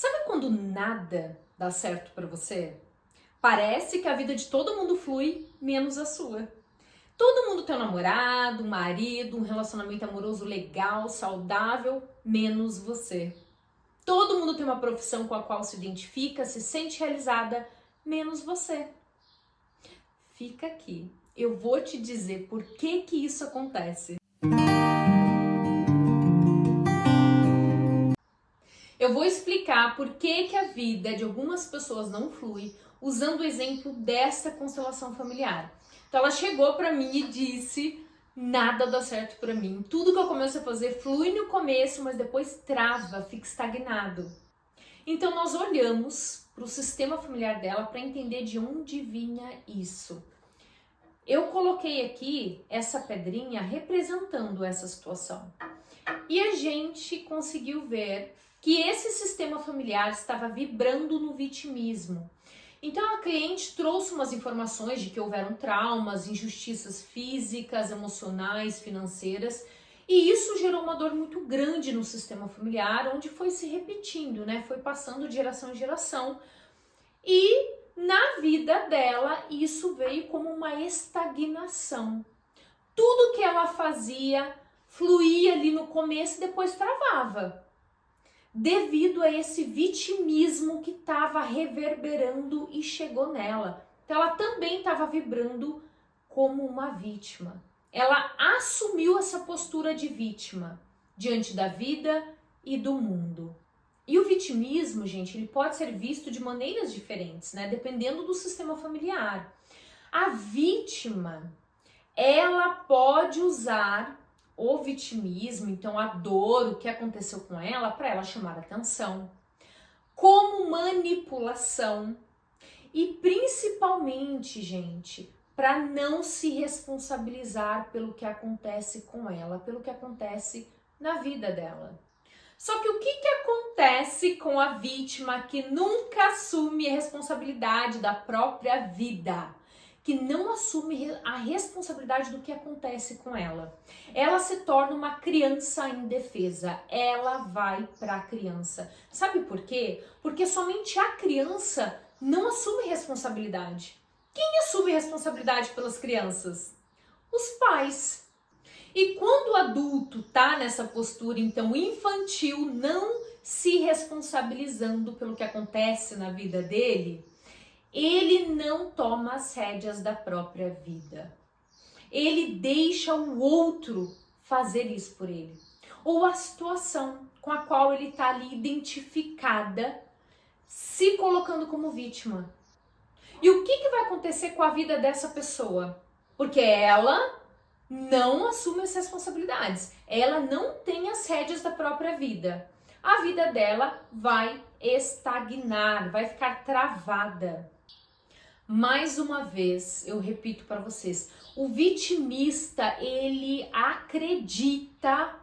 Sabe quando nada dá certo pra você? Parece que a vida de todo mundo flui, menos a sua. Todo mundo tem um namorado, um marido, um relacionamento amoroso legal, saudável, menos você. Todo mundo tem uma profissão com a qual se identifica, se sente realizada, menos você. Fica aqui, eu vou te dizer por que isso acontece. Eu vou explicar por que a vida de algumas pessoas não flui, usando o exemplo dessa constelação familiar. Então ela chegou para mim e disse: nada dá certo para mim. Tudo que eu começo a fazer flui no começo, mas depois trava, fica estagnado. Então nós olhamos para o sistema familiar dela para entender de onde vinha isso. Eu coloquei aqui essa pedrinha representando essa situação. E a gente conseguiu ver que esse sistema familiar estava vibrando no vitimismo. Então a cliente trouxe umas informações de que houveram traumas, injustiças físicas, emocionais, financeiras, e isso gerou uma dor muito grande no sistema familiar, onde foi se repetindo, né? Foi passando de geração em geração. E na vida dela, isso veio como uma estagnação. Tudo que ela fazia fluía ali no começo e depois travava, devido a esse vitimismo que estava reverberando e chegou nela. Então ela também estava vibrando como uma vítima. Ela assumiu essa postura de vítima diante da vida e do mundo. E o vitimismo, gente, ele pode ser visto de maneiras diferentes, né? Dependendo do sistema familiar. A vítima, ela pode usar o vitimismo, então a dor, o que aconteceu com ela, para ela chamar atenção, como manipulação e principalmente, gente, para não se responsabilizar pelo que acontece com ela, pelo que acontece na vida dela. Só que o que acontece com a vítima que nunca assume a responsabilidade da própria vida? Que não assume a responsabilidade do que acontece com ela. Ela se torna uma criança indefesa. Ela vai para a criança. Sabe por quê? Porque somente a criança não assume responsabilidade. Quem assume responsabilidade pelas crianças? Os pais. E quando o adulto tá nessa postura, então, infantil, não se responsabilizando pelo que acontece na vida dele, ele não toma as rédeas da própria vida. Ele deixa o outro fazer isso por ele. Ou a situação com a qual ele está ali identificada, se colocando como vítima. E o que vai acontecer com a vida dessa pessoa? Porque ela não assume as responsabilidades. Ela não tem as rédeas da própria vida. A vida dela vai estagnar, vai ficar travada. Mais uma vez, eu repito para vocês, o vitimista, ele acredita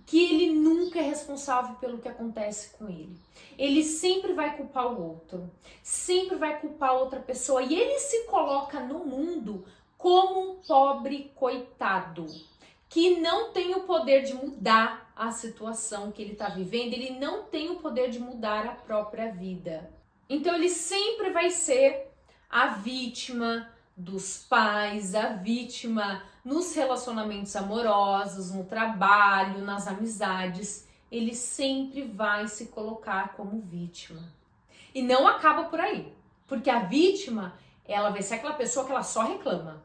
que ele nunca é responsável pelo que acontece com ele. Ele sempre vai culpar o outro, sempre vai culpar outra pessoa e ele se coloca no mundo como um pobre coitado, que não tem o poder de mudar a situação que ele está vivendo, ele não tem o poder de mudar a própria vida. Então ele sempre vai ser a vítima dos pais, a vítima nos relacionamentos amorosos, no trabalho, nas amizades. Ele sempre vai se colocar como vítima. E não acaba por aí, porque a vítima, ela vai ser aquela pessoa que ela só reclama.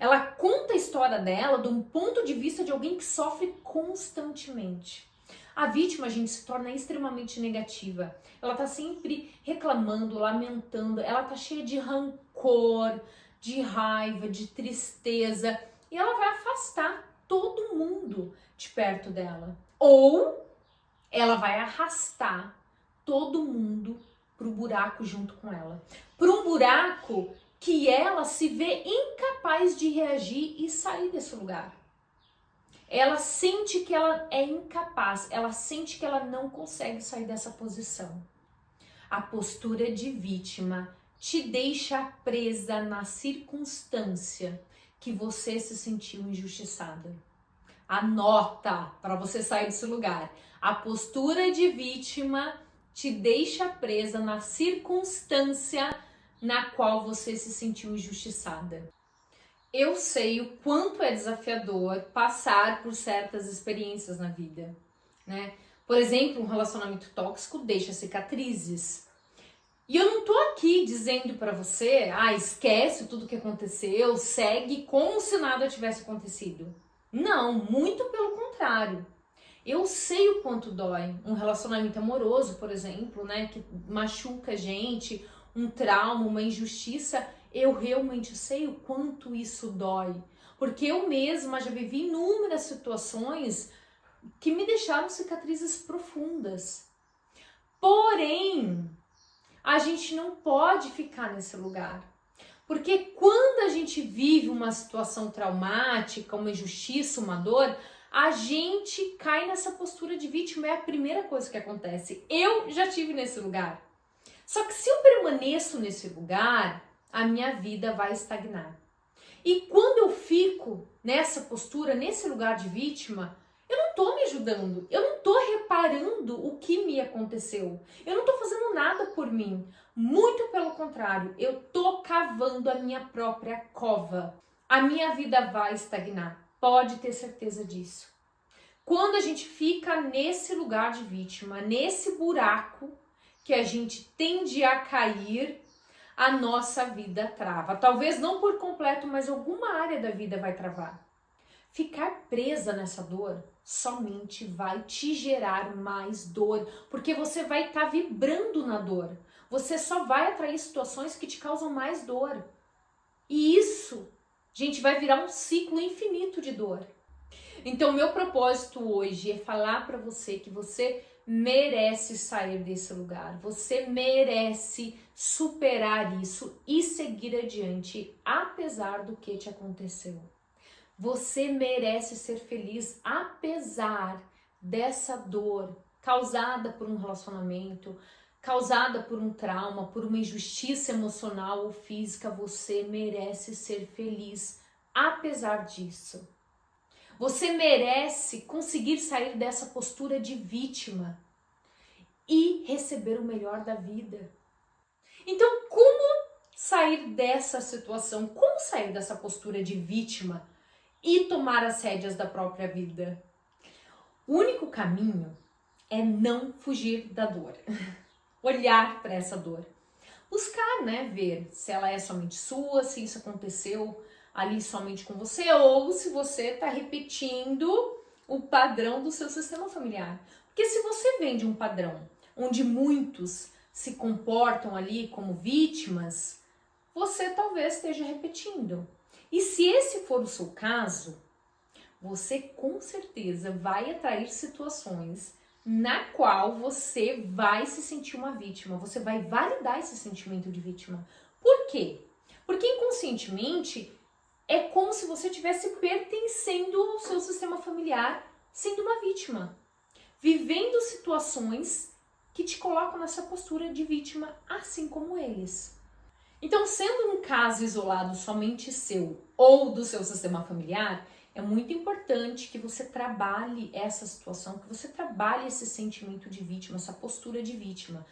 Ela conta a história dela de um ponto de vista de alguém que sofre constantemente. A vítima, gente, se torna extremamente negativa. Ela tá sempre reclamando, lamentando, ela tá cheia de rancor, de raiva, de tristeza. E ela vai afastar todo mundo de perto dela. Ou ela vai arrastar todo mundo pro buraco junto com ela. Para um buraco que ela se vê incapaz de reagir e sair desse lugar. Ela sente que ela é incapaz, ela sente que ela não consegue sair dessa posição. A postura de vítima te deixa presa na circunstância que você se sentiu injustiçada. Anota para você sair desse lugar. A postura de vítima te deixa presa na circunstância na qual você se sentiu injustiçada. Eu sei o quanto é desafiador passar por certas experiências na vida, né? Por exemplo, um relacionamento tóxico deixa cicatrizes. E eu não tô aqui dizendo pra você, esquece tudo que aconteceu, segue como se nada tivesse acontecido. Não, muito pelo contrário. Eu sei o quanto dói um relacionamento amoroso, por exemplo, né, que machuca a gente, um trauma, uma injustiça. Eu realmente sei o quanto isso dói, porque eu mesma já vivi inúmeras situações que me deixaram cicatrizes profundas. Porém, a gente não pode ficar nesse lugar. Porque quando a gente vive uma situação traumática, uma injustiça, uma dor, a gente cai nessa postura de vítima, é a primeira coisa que acontece. Eu já tive nesse lugar. Só que se eu permaneço nesse lugar, a minha vida vai estagnar. E quando eu fico nessa postura, nesse lugar de vítima, eu não tô me ajudando, eu não tô reparando o que me aconteceu, eu não tô fazendo nada por mim. Muito pelo contrário, eu tô cavando a minha própria cova. A minha vida vai estagnar, pode ter certeza disso. Quando a gente fica nesse lugar de vítima, nesse buraco que a gente tende a cair, a nossa vida trava. Talvez não por completo, mas alguma área da vida vai travar. Ficar presa nessa dor somente vai te gerar mais dor, porque você vai estar vibrando na dor. Você só vai atrair situações que te causam mais dor. E isso, gente, vai virar um ciclo infinito de dor. Então, meu propósito hoje é falar para você que você merece sair desse lugar. Você merece superar isso e seguir adiante, apesar do que te aconteceu. Você merece ser feliz apesar dessa dor causada por um relacionamento, causada por um trauma, por uma injustiça emocional ou física. Você merece ser feliz apesar disso. Você merece conseguir sair dessa postura de vítima e receber o melhor da vida. Então, como sair dessa situação? Como sair dessa postura de vítima e tomar as rédeas da própria vida? O único caminho é não fugir da dor. Olhar para essa dor. Buscar, ver se ela é somente sua, se isso aconteceu ali somente com você, ou se você está repetindo o padrão do seu sistema familiar. Porque se você vem de um padrão onde muitos se comportam ali como vítimas, você talvez esteja repetindo. E se esse for o seu caso, você com certeza vai atrair situações na qual você vai se sentir uma vítima, você vai validar esse sentimento de vítima. Por quê? Porque inconscientemente é como se você estivesse pertencendo ao seu sistema familiar, sendo uma vítima, vivendo situações que te colocam nessa postura de vítima, assim como eles. Então, sendo um caso isolado somente seu ou do seu sistema familiar, é muito importante que você trabalhe essa situação, que você trabalhe esse sentimento de vítima, essa postura de vítima,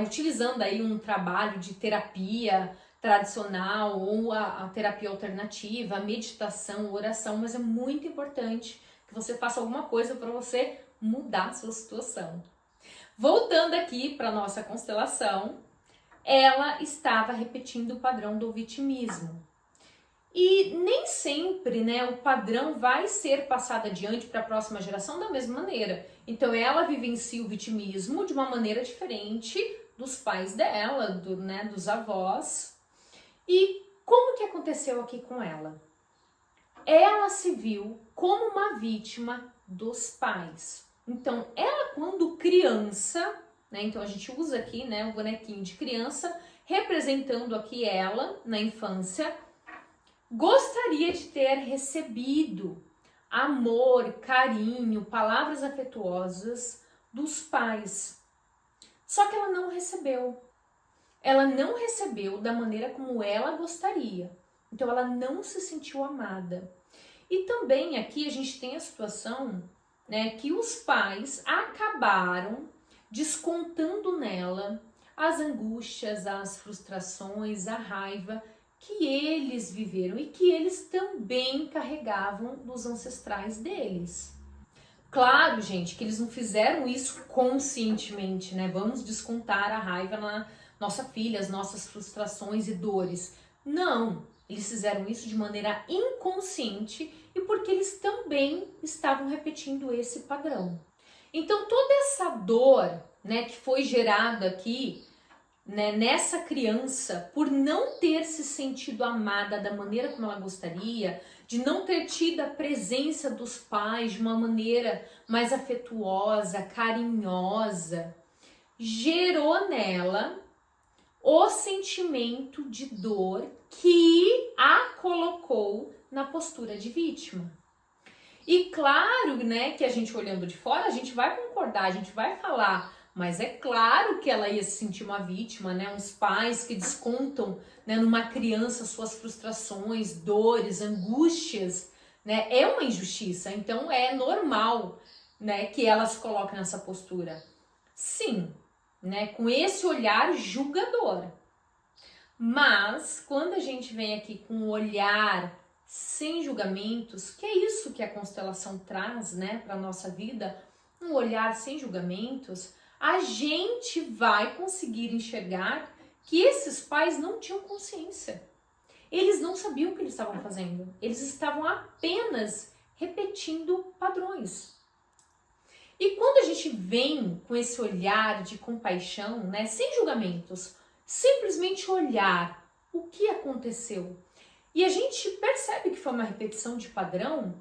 utilizando aí um trabalho de terapia tradicional ou a terapia alternativa, a meditação, a oração, mas é muito importante que você faça alguma coisa para você mudar a sua situação. Voltando aqui para nossa constelação, ela estava repetindo o padrão do vitimismo. E nem sempre, o padrão vai ser passado adiante para a próxima geração da mesma maneira. Então ela vivencia o vitimismo de uma maneira diferente dos pais dela, dos avós. E como que aconteceu aqui com ela? Ela se viu como uma vítima dos pais. Então ela, quando criança, então a gente usa aqui o bonequinho de criança, representando aqui ela na infância, gostaria de ter recebido amor, carinho, palavras afetuosas dos pais. Só que ela não recebeu. Ela não recebeu da maneira como ela gostaria. Então ela não se sentiu amada. E também aqui a gente tem a situação, que os pais acabaram descontando nela as angústias, as frustrações, a raiva que eles viveram e que eles também carregavam dos ancestrais deles. Claro, gente, que eles não fizeram isso conscientemente, né? Vamos descontar a raiva na nossa filha, as nossas frustrações e dores. Não, eles fizeram isso de maneira inconsciente e porque eles também estavam repetindo esse padrão. Então, toda essa dor, né, que foi gerada aqui, né, nessa criança, por não ter se sentido amada da maneira como ela gostaria, de não ter tido a presença dos pais de uma maneira mais afetuosa, carinhosa, gerou nela o sentimento de dor que a colocou na postura de vítima. E claro, né, que a gente olhando de fora, a gente vai concordar, a gente vai falar, mas é claro que ela ia se sentir uma vítima, né? Uns pais que descontam, né, numa criança suas frustrações, dores, angústias, né? É uma injustiça, então é normal, né, que ela se coloque nessa postura. Sim, né, com esse olhar julgador. Mas quando a gente vem aqui com um olhar sem julgamentos, que é isso que a constelação traz, né, para nossa vida, um olhar sem julgamentos, a gente vai conseguir enxergar que esses pais não tinham consciência. Eles não sabiam o que eles estavam fazendo. Eles estavam apenas repetindo padrões. E quando a gente vem com esse olhar de compaixão, né, sem julgamentos, simplesmente olhar o que aconteceu, e a gente percebe que foi uma repetição de padrão,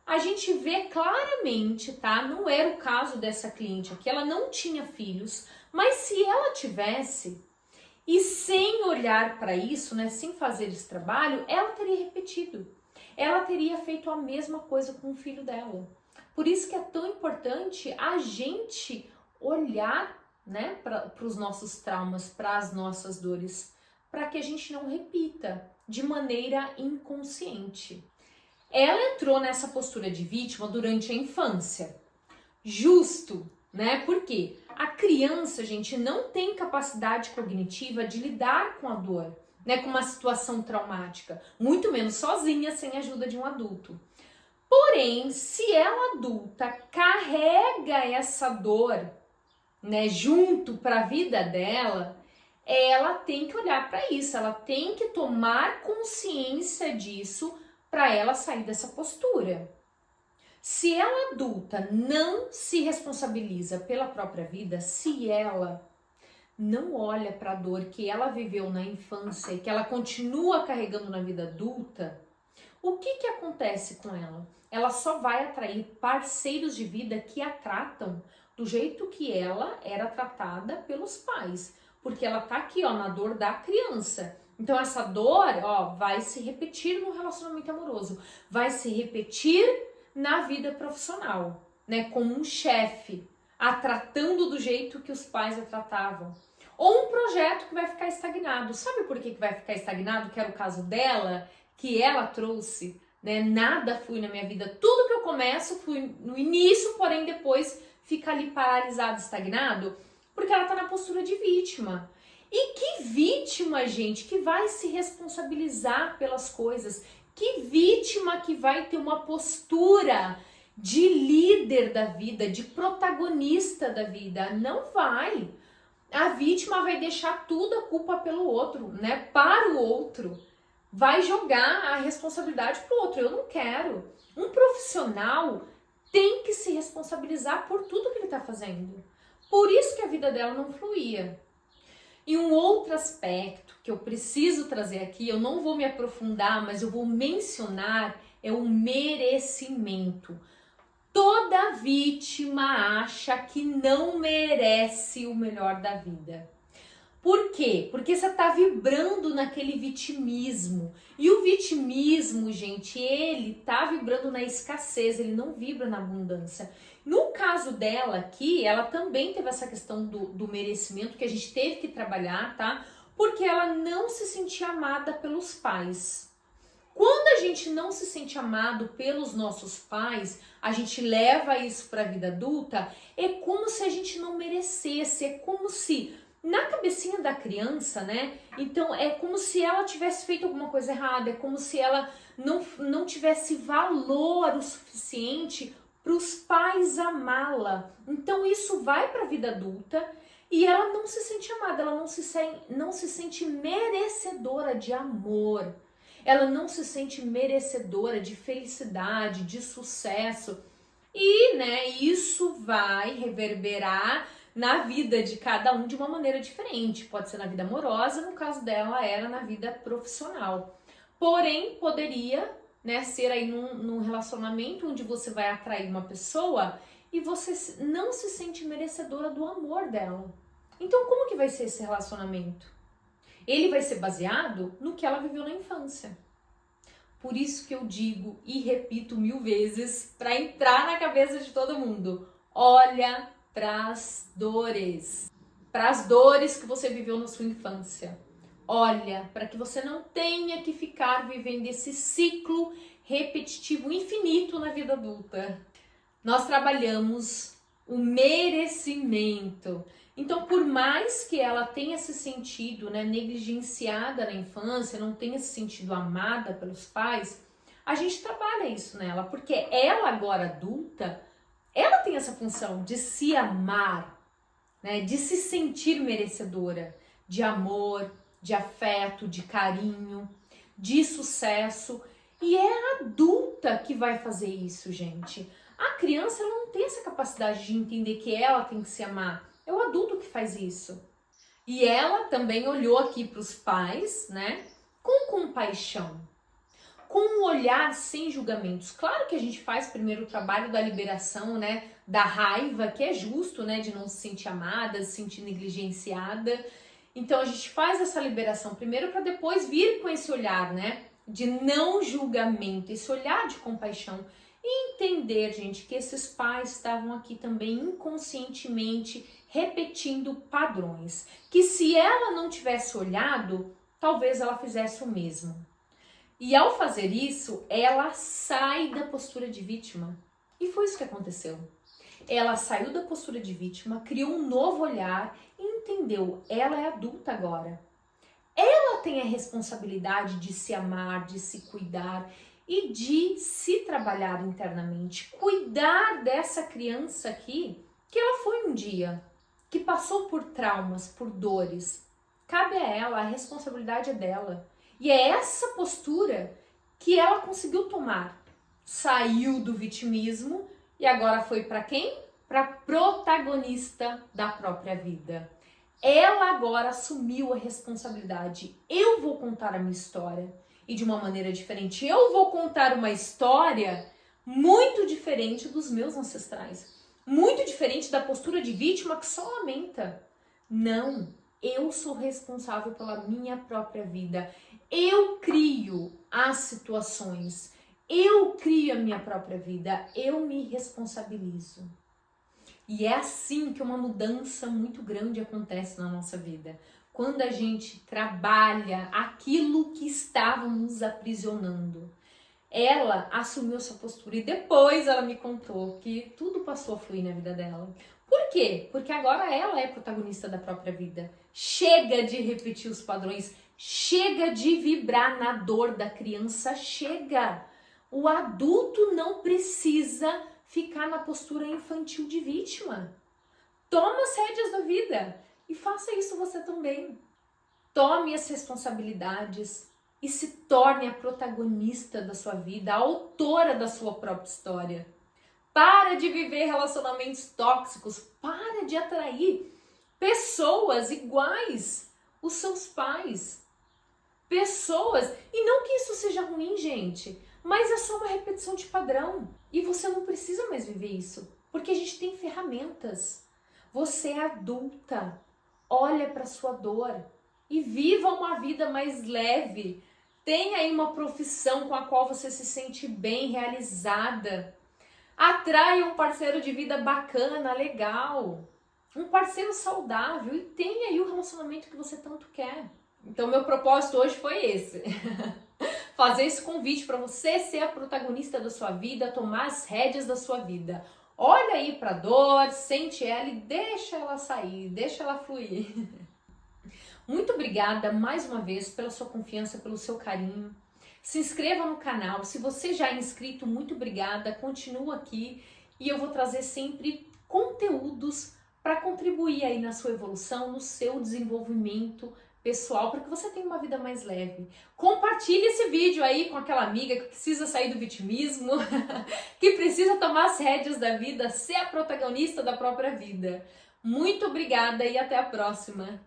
a gente vê claramente, tá? Não era o caso dessa cliente aqui, ela não tinha filhos, mas se ela tivesse, e sem olhar para isso, né, sem fazer esse trabalho, ela teria repetido. Ela teria feito a mesma coisa com o filho dela. Por isso que é tão importante a gente olhar, né, para os nossos traumas, para as nossas dores, para que a gente não repita de maneira inconsciente. Ela entrou nessa postura de vítima durante a infância. Justo, né? Porque a criança, gente, não tem capacidade cognitiva de lidar com a dor, né, com uma situação traumática, muito menos sozinha, sem a ajuda de um adulto. Porém, se ela adulta carrega essa dor, né, junto para a vida dela, ela tem que olhar para isso, ela tem que tomar consciência disso para ela sair dessa postura. Se ela adulta não se responsabiliza pela própria vida, se ela não olha para a dor que ela viveu na infância e que ela continua carregando na vida adulta, o que acontece com ela? Ela só vai atrair parceiros de vida que a tratam do jeito que ela era tratada pelos pais, porque ela tá aqui, ó, na dor da criança. Então essa dor, ó, vai se repetir no relacionamento amoroso, vai se repetir na vida profissional, né, como um chefe, a tratando do jeito que os pais a tratavam. Ou um projeto que vai ficar estagnado. Sabe por que vai ficar estagnado? Que era o caso dela, que ela trouxe, né? Nada flui na minha vida. Tudo que eu começo flui no início, porém depois fica ali paralisado, estagnado, porque ela tá na postura de vítima. E que vítima, gente, que vai se responsabilizar pelas coisas. Que vítima que vai ter uma postura de líder da vida, de protagonista da vida. Não vai. A vítima vai deixar tudo a culpa pelo outro, né? Para o outro. Vai jogar a responsabilidade para o outro. Eu não quero. Um profissional tem que se responsabilizar por tudo que ele está fazendo. Por isso que a vida dela não fluía. E um outro aspecto que eu preciso trazer aqui, eu não vou me aprofundar, mas eu vou mencionar, é o merecimento. Toda vítima acha que não merece o melhor da vida. Por quê? Porque você está vibrando naquele vitimismo. E o vitimismo, gente, ele está vibrando na escassez, ele não vibra na abundância. No caso dela aqui, ela também teve essa questão do merecimento que a gente teve que trabalhar, tá? Porque ela não se sentia amada pelos pais. Quando a gente não se sente amado pelos nossos pais, a gente leva isso para a vida adulta, é como se a gente não merecesse, é como se na cabecinha da criança, né? Então é como se ela tivesse feito alguma coisa errada, é como se ela não tivesse valor o suficiente para os pais amá-la. Então isso vai para a vida adulta e ela não se sente amada, ela não se sente merecedora de amor. Ela não se sente merecedora de felicidade, de sucesso. E, né, isso vai reverberar na vida de cada um de uma maneira diferente. Pode ser na vida amorosa, no caso dela era na vida profissional. Porém, poderia, né, ser aí num relacionamento onde você vai atrair uma pessoa e você não se sente merecedora do amor dela. Então, como que vai ser esse relacionamento? Ele vai ser baseado no que ela viveu na infância. Por isso que eu digo e repito 1000 vezes para entrar na cabeça de todo mundo. Olha para as dores que você viveu na sua infância. Olha para que você não tenha que ficar vivendo esse ciclo repetitivo infinito na vida adulta. Nós trabalhamos o merecimento. Então, por mais que ela tenha se sentido, né, negligenciada na infância, não tenha se sentido amada pelos pais, a gente trabalha isso nela, porque ela agora adulta, ela tem essa função de se amar, né, de se sentir merecedora de amor, de afeto, de carinho, de sucesso. E é a adulta que vai fazer isso, gente. A criança ela não tem essa capacidade de entender que ela tem que se amar. É o adulto que faz isso. E ela também olhou aqui para os pais, né, com compaixão, com um olhar sem julgamentos. Claro que a gente faz primeiro o trabalho da liberação, né, da raiva, que é justo, né, de não se sentir amada, se sentir negligenciada. Então a gente faz essa liberação primeiro para depois vir com esse olhar, né, de não julgamento, esse olhar de compaixão. E entender, gente, que esses pais estavam aqui também inconscientemente repetindo padrões. Que se ela não tivesse olhado, talvez ela fizesse o mesmo. E ao fazer isso, ela sai da postura de vítima. E foi isso que aconteceu. Ela saiu da postura de vítima, criou um novo olhar e entendeu, ela é adulta agora. Ela tem a responsabilidade de se amar, de se cuidar e de se trabalhar internamente, cuidar dessa criança aqui, que ela foi um dia, que passou por traumas, por dores. Cabe a ela, a responsabilidade é dela. E é essa postura que ela conseguiu tomar. Saiu do vitimismo e agora foi para quem? Para protagonista da própria vida. Ela agora assumiu a responsabilidade. Eu vou contar a minha história. E de uma maneira diferente. Eu vou contar uma história muito diferente dos meus ancestrais. Muito diferente da postura de vítima que só lamenta. Não, eu sou responsável pela minha própria vida. Eu crio as situações. Eu crio a minha própria vida. Eu me responsabilizo. E é assim que uma mudança muito grande acontece na nossa vida. Quando a gente trabalha aquilo que estava nos aprisionando. Ela assumiu essa postura e depois ela me contou que tudo passou a fluir na vida dela. Por quê? Porque agora ela é protagonista da própria vida. Chega de repetir os padrões, chega de vibrar na dor da criança, chega. O adulto não precisa ficar na postura infantil de vítima. Toma as rédeas da vida. E faça isso você também. Tome as responsabilidades e se torne a protagonista da sua vida, a autora da sua própria história. Para de viver relacionamentos tóxicos, para de atrair pessoas iguais os seus pais. Pessoas, e não que isso seja ruim, gente, mas é só uma repetição de padrão. E você não precisa mais viver isso, porque a gente tem ferramentas. Você é adulta. Olha para sua dor e viva uma vida mais leve. Tenha aí uma profissão com a qual você se sente bem, realizada. Atraia um parceiro de vida bacana, legal. Um parceiro saudável e tenha aí o relacionamento que você tanto quer. Então, meu propósito hoje foi esse. Fazer esse convite para você ser a protagonista da sua vida, tomar as rédeas da sua vida. Olha aí para a dor, sente ela e deixa ela sair, deixa ela fluir. Muito obrigada mais uma vez pela sua confiança, pelo seu carinho. Se inscreva no canal. Se você já é inscrito, muito obrigada. Continua aqui e eu vou trazer sempre conteúdos para contribuir aí na sua evolução, no seu desenvolvimento pessoal, para que você tenha uma vida mais leve. Compartilhe esse vídeo aí com aquela amiga que precisa sair do vitimismo, que precisa tomar as rédeas da vida, ser a protagonista da própria vida. Muito obrigada e até a próxima!